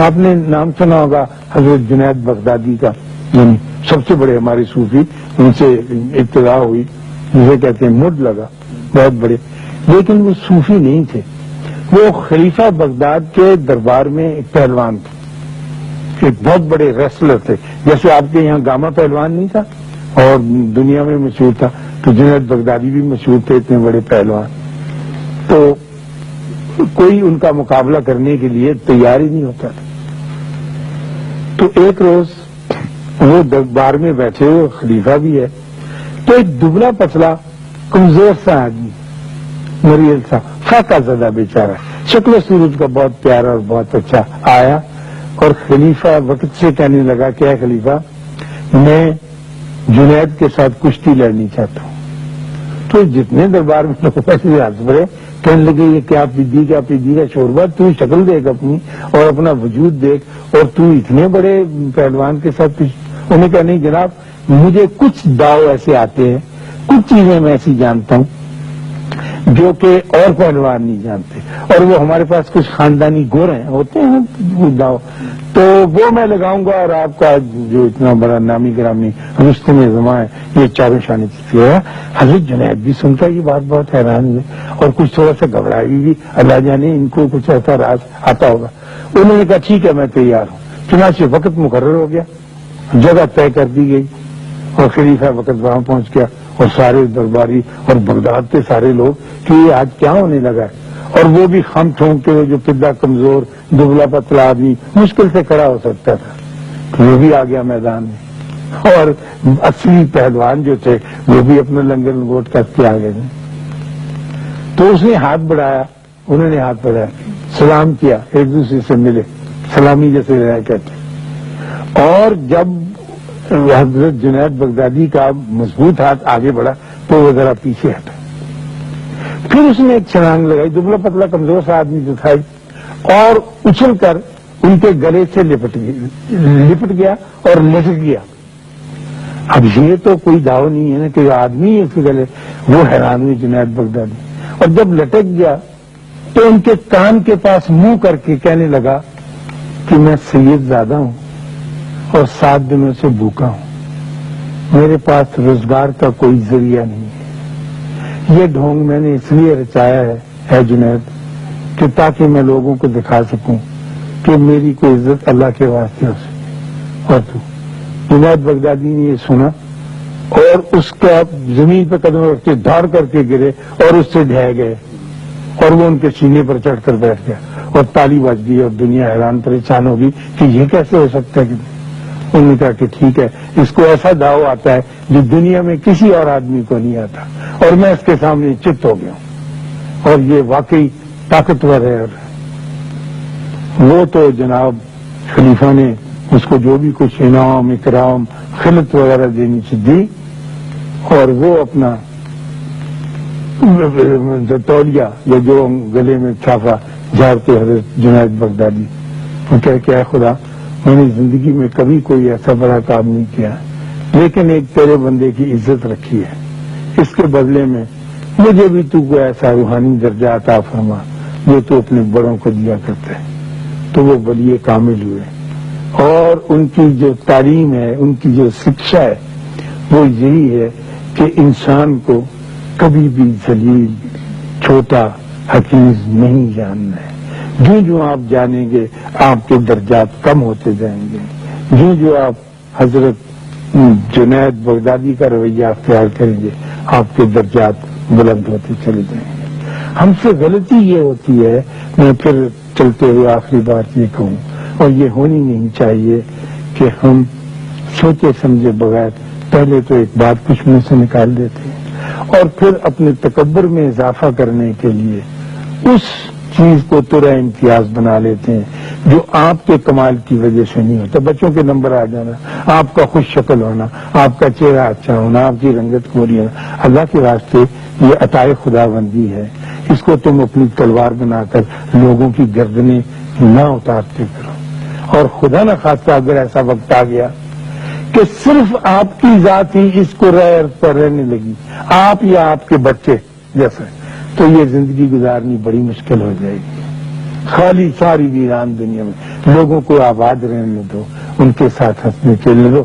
آپ نے نام سنا ہوگا حضرت جنید بغدادی کا، سب سے بڑے ہمارے صوفی، ان سے ابتدا ہوئی، جسے کہتے ہیں مڈ لگا، بہت بڑے، لیکن وہ صوفی نہیں تھے، وہ خلیفہ بغداد کے دربار میں ایک پہلوان تھے، ایک بہت بڑے ریسلر تھے، جیسے آپ کے یہاں گاما پہلوان نہیں تھا اور دنیا میں مشہور تھا، تو جنید بغدادی بھی مشہور تھے، اتنے بڑے پہلوان، تو کوئی ان کا مقابلہ کرنے کے لیے تیار ہی نہیں ہوتا تھا۔ تو ایک روز وہ دربار میں بیٹھے ہوئے، خلیفہ بھی ہے، تو ایک دبلا پتلا کمزور سا آدمی، مریض سا، فاقہ زدہ بیچارہ، شکل و صورت کا بہت پیارا اور بہت اچھا، آیا اور خلیفہ وقت سے کہنے لگا کہ اے خلیفہ، میں جنید کے ساتھ کشتی لڑنی چاہتا ہوں۔ تو جتنے دربار میں لوگ ایسے ہاتھ پڑے، کہنے لگے یہ کیا پیدی کا شوربہ، تو شکل دیکھ اپنی اور اپنا وجود دیکھ، اور تو اتنے بڑے پہلوان کے ساتھ انہیں کہا نہیں جناب، مجھے کچھ داؤ ایسے آتے ہیں، کچھ چیزیں میں ایسی جانتا ہوں جو کہ اور پہلوان نہیں جانتے، اور وہ ہمارے پاس کچھ خاندانی گور ہیں ہوتے ہیں داؤ، تو وہ میں لگاؤں گا، اور آپ کا جو اتنا بڑا نامی گرامی رستم زماں ہے یہ چاروں شانے ہے۔ حضرت جنید بھی سن کر یہ بات بہت حیران ہوئے اور کچھ تھوڑا سا گھبرائی بھی، اللہ جانے ان کو کچھ ایسا راز آتا ہوگا۔ انہوں نے کہا ٹھیک ہے میں تیار ہوں، چنانچہ وقت مقرر ہو گیا، جگہ طے کر دی گئی اور خلیفہ وقت وہاں پہنچ گیا، اور سارے درباری اور بغداد کے سارے لوگ کہ یہ آج کیا ہونے لگا ہے، اور وہ بھی خم ٹھونک کے جو پدہ کمزور دبلا پتلا آدمی مشکل سے کھڑا ہو سکتا تھا وہ بھی آ گیا میدان میں، اور اصلی پہلوان جو تھے وہ بھی اپنا لنگر لنگوٹ کر کے آ گئے۔ تو اس نے ہاتھ بڑھایا، انہوں نے ہاتھ بڑھایا، سلام کیا، ایک دوسرے سے ملے، سلامی جیسے رہا کہتے، اور جب حضرت جنید بغدادی کا مضبوط ہاتھ آگے بڑھا تو وہ ذرا پیچھے ہٹا، پھر اس نے ایک چھلانگ لگائی، دبلا پتلا کمزور سا آدمی دکھائی، اور اچھل کر ان کے گلے سے لپٹ گیا اور لٹک گیا۔ اب یہ تو کوئی داؤ نہیں ہے نا کہ آدمی اس کے گلے، وہ حیران ہوئی جنید بغدادی، اور جب لٹک گیا تو ان کے کان کے پاس منہ کر کے کہنے لگا کہ میں سید زادہ ہوں اور 7 دنوں سے بھوکا ہوں، میرے پاس روزگار کا کوئی ذریعہ نہیں ہے، یہ ڈھونگ میں نے اس لیے رچایا ہے اے جنید کہ تاکہ میں لوگوں کو دکھا سکوں کہ میری کوئی عزت اللہ کے واسطے ہو سکے۔ اور تو جنید بغدادی نے یہ سنا اور اس کا زمین پہ قدم رکھ کے دھاڑ کر کے گرے اور اس سے ڈھہ گئے، اور وہ ان کے سینے پر چڑھ کر بیٹھ گیا اور تالی بج گئی، اور دنیا حیران پریشان ہوگی کہ یہ کیسے ہو سکتا ہے۔ انہوں نے کہا کہ ٹھیک ہے، اس کو ایسا داؤ آتا ہے جو دنیا میں کسی اور آدمی کو نہیں آتا، اور میں اس کے سامنے چت ہو گیا ہوں، اور یہ واقعی طاقتور ہے۔ وہ تو جناب خلیفہ نے اس کو جو بھی کچھ انعام اکرام خلعت وغیرہ دینی سے دی، اور وہ اپنا تولیہ یا جو گلے میں چھاپا جھاڑتے حضرت جنید بغدادی، وہ کہہ کہ اے خدا، میں نے زندگی میں کبھی کوئی ایسا بڑا کام نہیں کیا، لیکن ایک تیرے بندے کی عزت رکھی ہے، اس کے بدلے میں مجھے بھی تو کو ایسا روحانی درجہ عطا فرما جو تو اپنے بڑوں کو دیا کرتا ہے۔ تو وہ ولی کامل ہوئے، اور ان کی جو تعلیم ہے، ان کی جو شکشا ہے، وہ یہی ہے کہ انسان کو کبھی بھی ذلیل، چھوٹا، حقیر نہیں جاننا ہے۔ جو آپ جانیں گے آپ کے درجات کم ہوتے جائیں گے، جو آپ حضرت جنید بغدادی کا رویہ اختیار کریں گے آپ کے درجات بلند ہوتے چلے جائیں گے۔ ہم سے غلطی یہ ہوتی ہے، میں پھر چلتے ہوئے آخری بات یہ کہوں، اور یہ ہونی نہیں چاہیے کہ ہم سوچے سمجھے بغیر پہلے تو ایک بات کچھ منہ سے نکال دیتے ہیں، اور پھر اپنے تکبر میں اضافہ کرنے کے لیے اس چیز کو ترا امتیاز بنا لیتے ہیں جو آپ کے کمال کی وجہ سے نہیں ہوتا۔ بچوں کے نمبر آ جانا، آپ کا خوش شکل ہونا، آپ کا چہرہ اچھا ہونا، آپ کی رنگت گوری ہونا، اللہ کے واسطے یہ عطائے خدا بندی ہے، اس کو تم اپنی تلوار بنا کر لوگوں کی گردنیں نہ اتارتے کرو۔ اور خدا نہ خواستہ اگر ایسا وقت آ گیا کہ صرف آپ کی ذات ہی اس کو پر رہنے لگی، آپ یا آپ کے بچے جیسا، تو یہ زندگی گزارنی بڑی مشکل ہو جائے گی۔ خالی ساری ویران دنیا میں لوگوں کو آباد رہنے دو، ان کے ساتھ ہنسنے چلنے دو.